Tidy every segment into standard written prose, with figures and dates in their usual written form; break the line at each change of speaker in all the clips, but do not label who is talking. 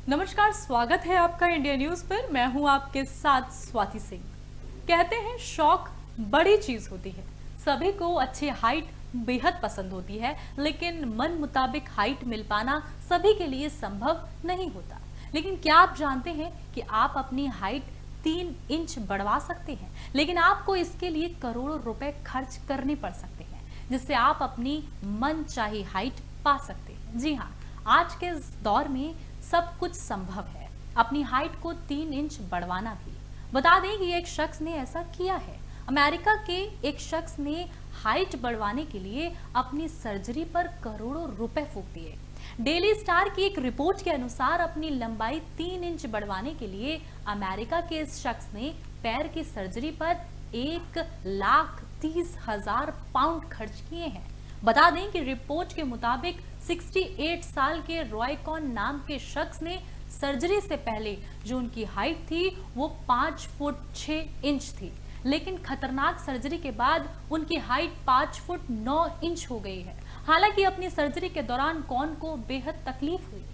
नमस्कार, स्वागत है आपका इंडिया न्यूज पर। मैं हूं आपके साथ स्वाति सिंह। कहते हैं शौक बड़ी चीज होती है। सभी को अच्छी हाइट बेहद पसंद होती है, लेकिन मन मुताबिक हाइट मिल पाना सभी के लिए संभव नहीं होता। लेकिन क्या आप जानते हैं कि आप अपनी हाइट 3 इंच बढ़वा सकते हैं, लेकिन आपको इसके लिए करोड़ों रुपए खर्च करने पड़ सकते हैं, जिससे आप अपनी मन चाही हाइट पा सकते हैं। जी हाँ, आज के इस दौर में सब कुछ संभव है, अपनी हाइट को 3 इंच बढ़वाना भी। बता दें कि एक शख्स ने ऐसा किया है। अमेरिका के एक शख्स ने हाइट बढ़वाने के लिए अपनी सर्जरी पर करोड़ों रुपए फूंक दिए। डेली स्टार की एक रिपोर्ट के अनुसार अपनी लंबाई 3 इंच बढ़वाने के लिए अमेरिका के इस शख्स ने पैर की सर्जरी पर 1,30,000 पाउंड खर्च किए हैं। बता दें कि रिपोर्ट के मुताबिक 68 साल के रॉयकॉन नाम के शख्स ने सर्जरी से पहले जो उनकी हाइट थी वो 5 फुट 6 इंच थी, लेकिन खतरनाक सर्जरी के बाद उनकी हाइट 5 फुट 9 इंच हो गई है। हालांकि अपनी सर्जरी के दौरान कौन को बेहद तकलीफ हुई।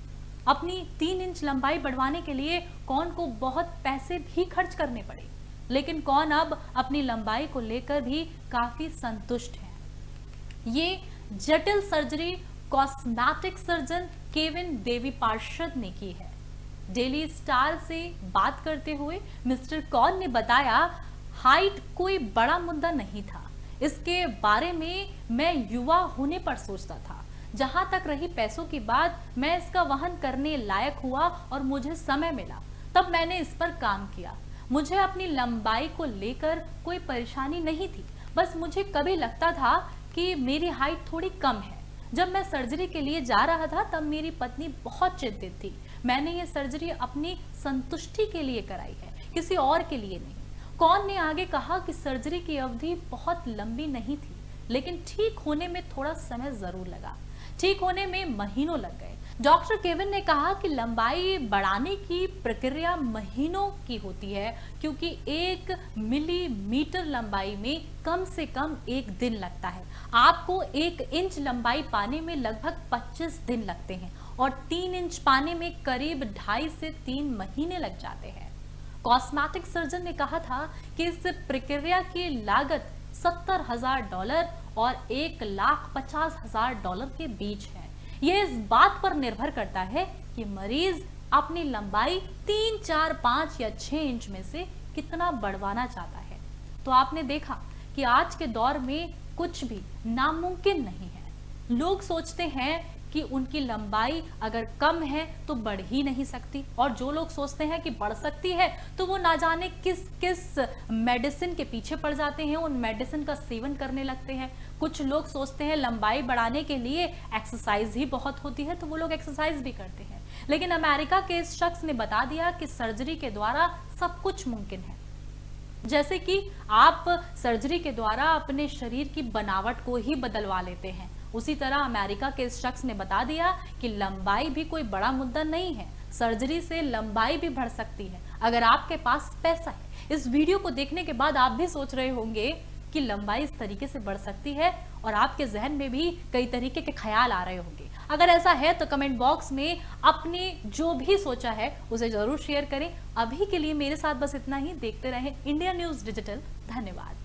अपनी 3 इंच लंबाई बढ़वाने के लिए कौन को बहुत पैसे भी खर्च करने पड़े, लेकिन कौन अब अपनी लंबाई को लेकर भी काफी संतुष्ट है। ये जटिल सर्जरी कॉस्मेटिक सर्जन केविन देवी पार्षद ने की है। डेली स्टार से बात करते हुए मिस्टर कॉन ने बताया, हाइट कोई बड़ा मुद्दा नहीं था। इसके बारे में मैं युवा होने पर सोचता था। जहां तक रही पैसों की बात, मैं इसका वहन करने लायक हुआ और मुझे समय मिला, तब मैंने इस पर काम किया। मुझे अपनी लंबाई को लेकर कोई परेशानी नहीं थी, बस मुझे कभी लगता था कि मेरी हाइट थोड़ी कम है। जब मैं सर्जरी के लिए जा रहा था तब मेरी पत्नी बहुत चिंतित थी। मैंने ये सर्जरी अपनी संतुष्टि के लिए कराई है, किसी और के लिए नहीं। कौन ने आगे कहा कि सर्जरी की अवधि बहुत लंबी नहीं थी, लेकिन ठीक होने में थोड़ा समय जरूर लगा। ठीक होने में महीनों लग गए। डॉक्टर केविन ने कहा कि लंबाई बढ़ाने की प्रक्रिया महीनों की होती है, क्योंकि 1 मिलीमीटर लंबाई में कम से कम 1 दिन लगता है। आपको 1 इंच लंबाई पाने में लगभग 25 दिन लगते हैं और 3 इंच पाने में करीब 2.5 से 3 महीने लग जाते हैं। कॉस्मेटिक सर्जन ने कहा था कि इस प्रक्रिया की लागत $70,000 और $1,50,000 के बीच है। यह इस बात पर निर्भर करता है कि मरीज अपनी लंबाई 3, 4, 5 या 6 इंच में से कितना बढ़वाना चाहता है। तो आपने देखा कि आज के दौर में कुछ भी नामुमकिन नहीं है। लोग सोचते हैं कि उनकी लंबाई अगर कम है तो बढ़ ही नहीं सकती, और जो लोग सोचते हैं कि बढ़ सकती है तो वो ना जाने किस किस मेडिसिन के पीछे पड़ जाते हैं, उन मेडिसिन का सेवन करने लगते हैं। कुछ लोग सोचते हैं लंबाई बढ़ाने के लिए एक्सरसाइज ही बहुत होती है, तो वो लोग एक्सरसाइज भी करते हैं। लेकिन अमेरिका के इस शख्स ने बता दिया कि सर्जरी के द्वारा सब कुछ मुमकिन है। जैसे कि आप सर्जरी के द्वारा अपने शरीर की बनावट को ही बदलवा लेते हैं, उसी तरह अमेरिका के इस शख्स ने बता दिया कि लंबाई भी कोई बड़ा मुद्दा नहीं है। सर्जरी से लंबाई भी बढ़ सकती है अगर आपके पास पैसा है। इस वीडियो को देखने के बाद आप भी सोच रहे होंगे कि लंबाई इस तरीके से बढ़ सकती है, और आपके जहन में भी कई तरीके के ख्याल आ रहे होंगे। अगर ऐसा है तो कमेंट बॉक्स में अपने जो भी सोचा है उसे जरूर शेयर करें। अभी के लिए मेरे साथ बस इतना ही। देखते रहें इंडिया न्यूज डिजिटल। धन्यवाद।